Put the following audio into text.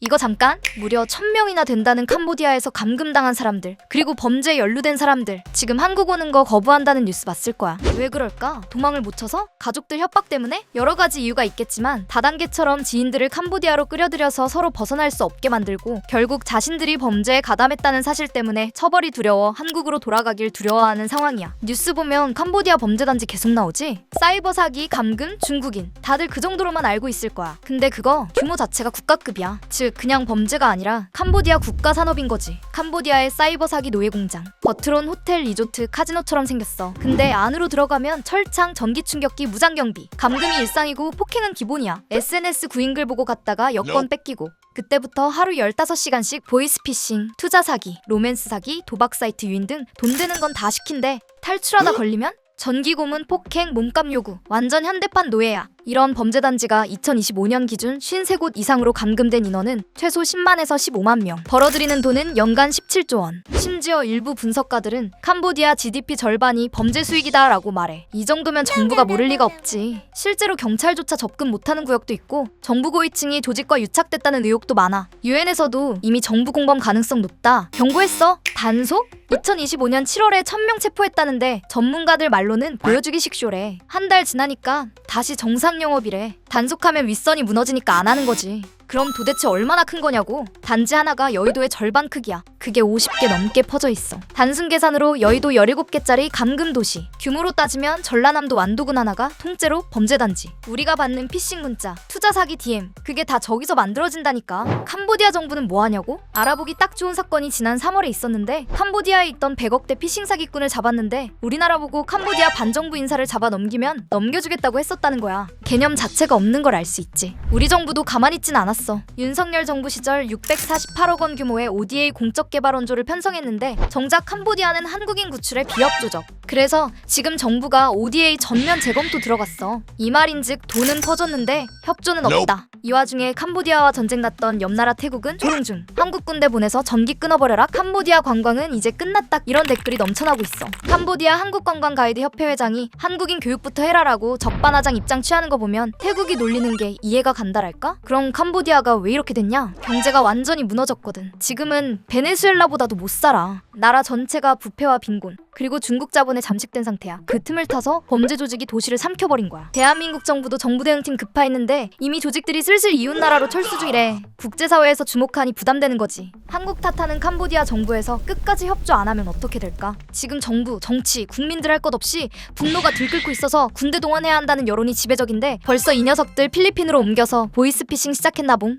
이거 잠깐! 무려 1000명이나 된다는 캄보디아에서 감금당한 사람들, 그리고 범죄에 연루된 사람들, 지금 한국 오는 거 거부한다는 뉴스 봤을 거야. 왜 그럴까? 도망을 못 쳐서? 가족들 협박 때문에? 여러 가지 이유가 있겠지만 다단계처럼 지인들을 캄보디아로 끌어들여서 서로 벗어날 수 없게 만들고 결국 자신들이 범죄에 가담했다는 사실 때문에 처벌이 두려워 한국으로 돌아가길 두려워하는 상황이야. 뉴스 보면 캄보디아 범죄단지 계속 나오지? 사이버 사기, 감금, 중국인 다들 그 정도로만 알고 있을 거야. 근데 그거 규모 자체가 국가급이야. 즉 그냥 범죄가 아니라 캄보디아 국가 산업인 거지. 캄보디아의 사이버 사기 노예 공장. 겉으론 호텔, 리조트, 카지노처럼 생겼어. 근데 안으로 들어가면 철창, 전기 충격기, 무장 경비. 감금이 일상이고 폭행은 기본이야. SNS 구인글 보고 갔다가 여권 뺏기고. 그때부터 하루 15시간씩 보이스피싱, 투자 사기, 로맨스 사기, 도박 사이트 유인 등 돈 되는 건 다 시킨대. 탈출하다 걸리면 전기 고문, 폭행, 몸값 요구. 완전 현대판 노예야. 이런 범죄단지가 2025년 기준 53곳 이상으로 감금된 인원은 최소 10만에서 15만 명. 벌어들이는 돈은 연간 17조 원. 심지어 일부 분석가들은 캄보디아 GDP 절반이 범죄 수익이다 라고 말해. 이 정도면 정부가 모를 리가 없지. 실제로 경찰조차 접근 못하는 구역도 있고 정부 고위층이 조직과 유착됐다는 의혹도 많아. 유엔에서도 이미 정부 공범 가능성 높다 경고했어. 단속? 2025년 7월에 1000명 체포했다는데 전문가들 말로는 보여주기식 쇼래. 한 달 지나니까 다시 정상 영업이래. 단속하면 윗선이 무너지니까 안 하는 거지. 그럼 도대체 얼마나 큰 거냐고. 단지 하나가 여의도의 절반 크기야. 그게 50개 넘게 퍼져 있어. 단순 계산으로 여의도 17개짜리 감금 도시. 규모로 따지면 전라남도 완도군 하나가 통째로 범죄단지. 우리가 받는 피싱 문자, 투자 사기 DM, 그게 다 저기서 만들어진다니까. 캄보디아 정부는 뭐 하냐고? 알아보기 딱 좋은 사건이 지난 3월에 있었는데 캄보디아에 있던 100억대 피싱 사기꾼을 잡았는데 우리나라 보고 캄보디아 반정부 인사를 잡아 넘기면 넘겨주겠다고 했었다는 거야. 개념 자체가 없는 걸 알 수 있지. 우리 정부도 가만히 있진 않았어. 윤석열 정부 시절 648억 원 규모의 ODA 공적 개발 원조를 편성했는데 정작 캄보디아는 한국인 구출의 비협조적. 그래서 지금 정부가 ODA 전면 재검토 들어갔어. 이 말인즉 돈은 퍼졌는데 협조는 없다. 이 와중에 캄보디아와 전쟁 났던 옆나라 태국은 조롱 중. 한국 군대 보내서 전기 끊어버려라. 캄보디아 관광은 이제 끝났다. 이런 댓글이 넘쳐나고 있어. 캄보디아 한국관광가이드 협회 회장이 한국인 교육부터 해라라고 적반하장 입장 취하는 거 보면 태국이 놀리는 게 이해가 간다랄까? 그럼 캄보디아가 왜 이렇게 됐냐? 경제가 완전히 무너졌거든. 지금은 베네수엘라보다도 못 살아. 나라 전체가 부패와 빈곤, 그리고 중국 자본에 잠식된 상태야. 그 틈을 타서 범죄 조직이 도시를 삼켜버린 거야. 대한민국 정부도 정부 대응팀 급파했는데 이미 조직들이 슬슬 이웃나라로 철수 중이래. 국제사회에서 주목하니 부담되는 거지. 한국 탓하는 캄보디아 정부에서 끝까지 협조 안 하면 어떻게 될까? 지금 정부, 정치, 국민들 할 것 없이 분노가 들끓고 있어서 군대 동원해야 한다는 여론이 지배적인데 벌써 이 녀석들 필리핀으로 옮겨서 보이스피싱 시작했나 봄.